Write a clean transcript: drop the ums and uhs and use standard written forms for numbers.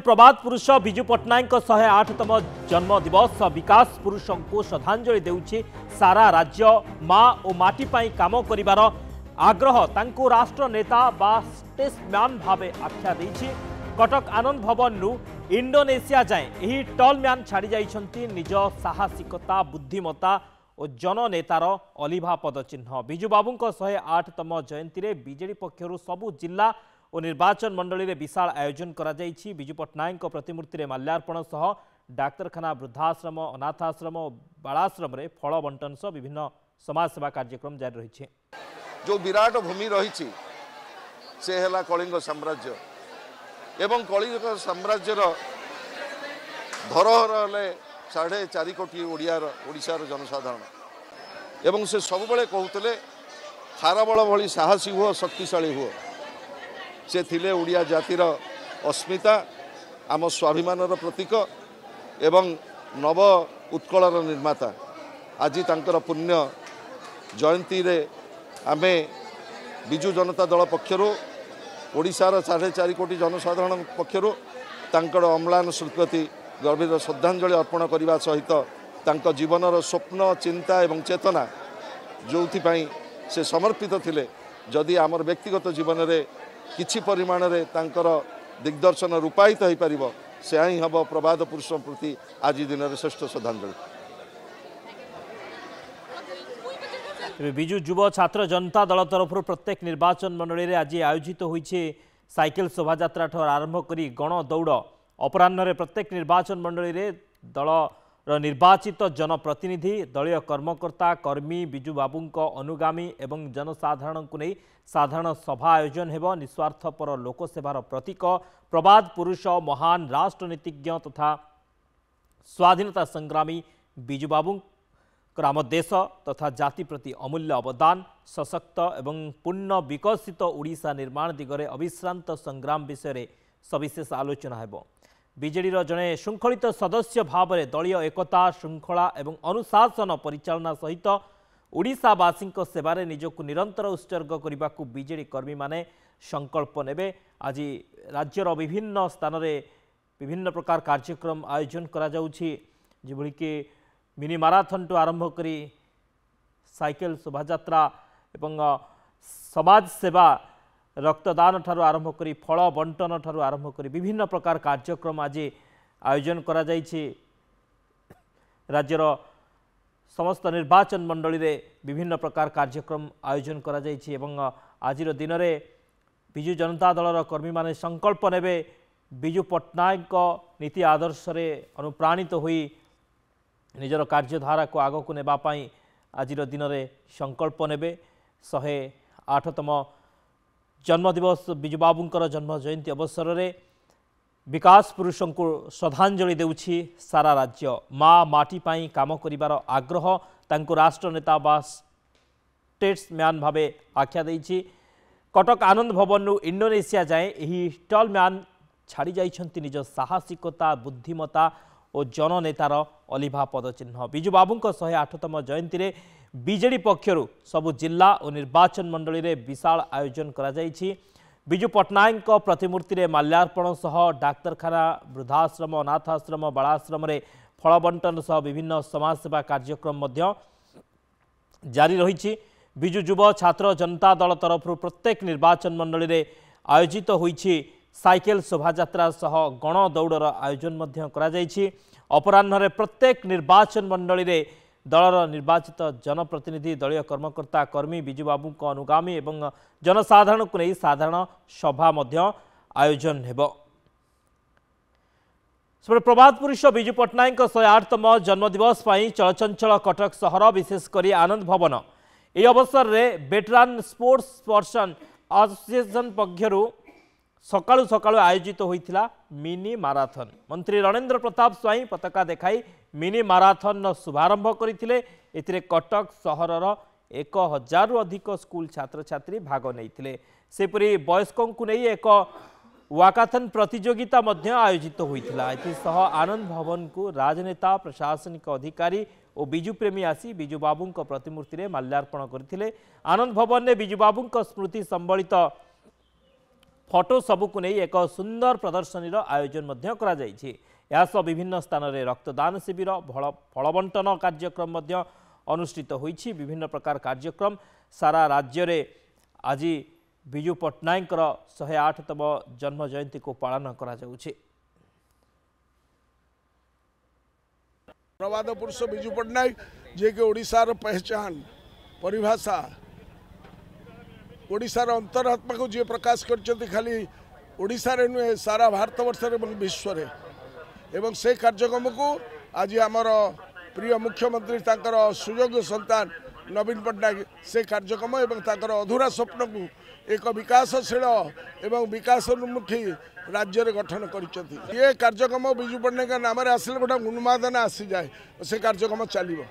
प्रभात पुरुष विजु पट्टनायक 108तम जन्म दिवस विकास पुरुष को श्रद्धांजलि देउछि सारा राज्य माँ और माटी पाई काम करिवार आग्रह तांको राष्ट्र नेता बा स्टेट्समैन भावे आख्या देछि। कटक आनंद भवन रु इंडोनेशिया जाए यही टॉल मैन छाड़ी जाइछंती निज साहसिकता बुद्धिमता और जननेतार अलिभा पदचिन्ह। बिजु बाबूंको 108तम जयंती रे बीजेडी पक्षरु सबु जिला और निर्वाचन मंडली रे विशाल आयोजन करा जाइछि। बिजु पट्टनायक प्रतिमूर्ति रे माल्यार्पण सह डाक्तरखाना वृद्धाश्रम अनाथाश्रम और बालाश्रम रे फल बंटन सह विभिन्न समाज सेवा कार्यक्रम जारी रही। जो विराट भूमि रही से है कलिंग साम्राज्य एवं कलिंग साम्राज्यर धरोहर हेले 4.5 कोटी ओडिशार जनसाधारण एवं से सबुबले कहते खारबल भली साहसी हुओ शक्तिशाली हुओ से थिले ओडिया जातिर अस्मिता आम स्वाभिमानर प्रतीक एवं नव उत्कलर निर्माता। आज तांकर पुण्य जयंती रे आमे बिजु जनता दल पक्षरु ओडिशार 4.5 कोटी जनसाधारण पक्षरु तांकर अम्लान स्मृति गभीर श्रद्धांजलि अर्पण करने सहित तांको जीवनर स्वप्न चिंता एवं चेतना जो से समर्पित थिले जदि आमर व्यक्तिगत जीवन में किछि परिमाण रे तांकर दिग्दर्शन रूपायित हो पारिबो से ही हम प्रभात पुरुष प्रति आज दिन में श्रेष्ठ श्रद्धांजलि। बिजु युव छात्र जनता दल तरफ प्रत्येक निर्वाचन मंडली रे आज आयोजित होइछे साइकेल शोभायात्रा ठर आरंभ करी गण दौड़ अपराह्न प्रत्येक निर्वाचन मंडली रे दलर निर्वाचित जनप्रतिनिधि दलीय कर्मकर्ता कर्मी बिजु बाबूंको अनुगामी एवं जनसाधारण को नहीं साधारण सभा आयोजन हेब। निस्वार्थपर लोकसेवार प्रतीक प्रभात पुरुष महान राष्ट्रनीतिज्ञ तथा स्वाधीनता संग्रामी बिजु बाबू आम देश तथा जाति प्रति अमूल्य अवदान सशक्त एवं पूर्ण विकसित ओडिशा निर्माण दिगरे अविश्रांत संग्राम विषय सविशेष आलोचना हेब। बीजेडी जड़े श्रृंखलित सदस्य भाव में दलीय एकता श्रृंखला एवं अनुशासन परिचालना सहित ओडिशावासी सेवारे निजक निरंतर उत्सर्ग करने को बीजेडी कर्मी माने संकल्प नेबे। आज राज्यर विभिन्न स्थान में विभिन्न प्रकार कार्यक्रम आयोजन करा जाउछि जेभଳି कि मिनी माराथन टू आरंभ करी साइकेल शोभायात्रा एवं समाज सेवा रक्तदान ठारू आरंभ करी फल बंटन ठारू आरंभ करी विभिन्न प्रकार कार्यक्रम आज आयोजन करा जाइछि। राज्यर समस्त निर्वाचन मंडली रे विभिन्न प्रकार कार्यक्रम आयोजन करा जाइछि एवं आजिर दिन में बिजु जनता दलर कर्मी माने संकल्प नेबे बिजु पट्टनायक नीति आदर्श रे अनुप्राणित होई निजर कार्यधारा को आग को नेबा पाई आजिर दिन में संकल्प नेबे। 108तम जन्मदिवस बिजु बाबूंकर जन्म जयंती अवसर में विकास पुरुष को श्रद्धांजलि देउछि सारा राज्य माँ माटी पाई काम करिवार आग्रह तांको राष्ट्र नेता बा स्टेट्समैन भावे आख्या देछि। कटक आनंद भवन रु इंडोनेशिया जाए यही स्टॉल मैन छाड़ी जाइछंती निज साहसिकता बुद्धिमता और जननेतार अलिभा पदचिन्ह। बिजु बाबूंको 108तम जयंती रे बीजेडी पक्षरु सबु जिला और निर्वाचन मंडली रे विशाल आयोजन करा जाइछि। बिजु पट्टनायक प्रतिमूर्ति रे माल्यार्पण सह डाक्तरखाना वृद्धाश्रम अनाथाश्रम बालाश्रम रे फल बंटन सह विभिन्न समाज सेवा कार्यक्रम मध्य जारी रही। बिजु युव छात्र जनता दल तरफ प्रत्येक निर्वाचन मंडली रे आयोजित होइछि साइकेल शोभायात्रा सह गण दौड़र आयोजन मध्य करा जाइछि। अपराह्न प्रत्येक निर्वाचन मंडली रे दलर निर्वाचित जनप्रतिनिधि दलीय कर्मकर्ता कर्मी बिजु बाबू को अनुगामी एवं जनसाधारण को नहीं साधारण सभा मध्य आयोजन हेब। प्रभात पुरुष बिजु पट्टनायक 108तम जन्मदिवस पर चलचंचल कटक सहर विशेषकर आनंद भवन यह अवसर में वेटरान स्पोर्ट्स पर्सन एसोसिएशन पक्षरु सकाळु सकाळु आयोजित होइथिला मिनी माराथन। मंत्री रणेंद्र प्रताप स्वाई पताका देखाई मिनी माराथन शुभारंभ करथिले। एथिरे कटक सहरर 1000 रु अधिक स्कूल छात्र छात्री भाग नैथिले। सेपरी वयस्कों को नहीं एक वाकाथन प्रतियोगिता मध्य आयोजित होइथिला। एथिसह आनंद भवन को राजनेता प्रशासनिक अधिकारी और बिजु प्रेमी आसी बिजु बाबूंको प्रतिमूर्ति रे माल्यार्पण करथिले। आनंद भवन ने बिजु बाबूंको स्मृति संबलित फटो सबुक नहीं एक सुंदर प्रदर्शनी आयोजन मध्य करा जायछि। यासह विभिन्न स्थान में रक्तदान शिविर फल बंटन कार्यक्रम मध्य अनुष्ठित होइछि। विभिन्न प्रकार कार्यक्रम सारा राज्य रे आज विजु पट्टनायक 108तम जन्म जयंती को पालन करा जाउछि। प्रवाद पुरुष विजु पट्टनायक जे कि ओडिशार पहचान परिभाषा ओडिशार अंतरात्मा को जी प्रकाश कर खाली ओडिशारे नुहे सारा भारत वर्ष विश्व एवं से कार्यक्रम को आज आमर प्रिय मुख्यमंत्री तांकर सुयोग्य संतान नवीन पट्टनायक से कार्यक्रम एवं तांकर अधूरा स्वप्न को एक विकासशील एवं विकासोन्मुखी राज्य रे गठन कर कार्यक्रम विजु पट्टनायक नाम आसिले गोटे उन्मादना आसी जाए से कार्यक्रम चलो।